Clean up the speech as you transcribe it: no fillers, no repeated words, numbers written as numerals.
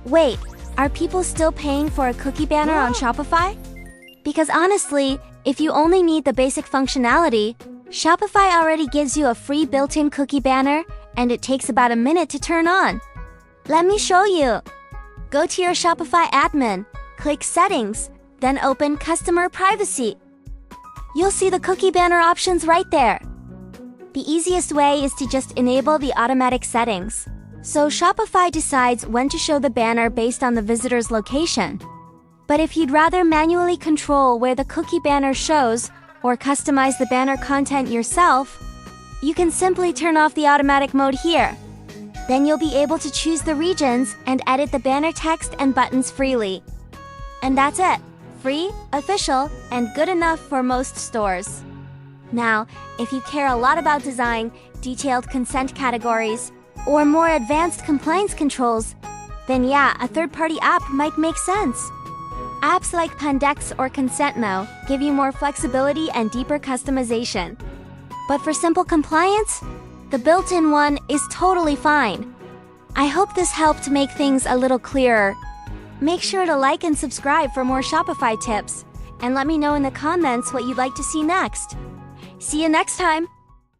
Wait, are people still paying for a cookie banner on Shopify? Because honestly, if you only need the basic functionality, Shopify already gives you a free built-in cookie banner, and it takes about a minute to turn on. Let me show you. Go to your Shopify admin, click Settings, then open Customer Privacy. You'll see the cookie banner options right there. The easiest way is to just enable the automatic settings. So Shopify decides when to show the banner based on the visitor's location. But if you'd rather manually control where the cookie banner shows or customize the banner content yourself, you can simply turn off the automatic mode here. Then you'll be able to choose the regions and edit the banner text and buttons freely. And that's it. Free, official, and good enough for most stores. Now, if you care a lot about design, detailed consent categories, or more advanced compliance controls, then yeah, a third-party app might make sense. Apps like Pandectes or Consentmo give you more flexibility and deeper customization. But for simple compliance, the built-in one is totally fine. I hope this helped make things a little clearer. Make sure to like and subscribe for more Shopify tips, and let me know in the comments what you'd like to see next. See you next time!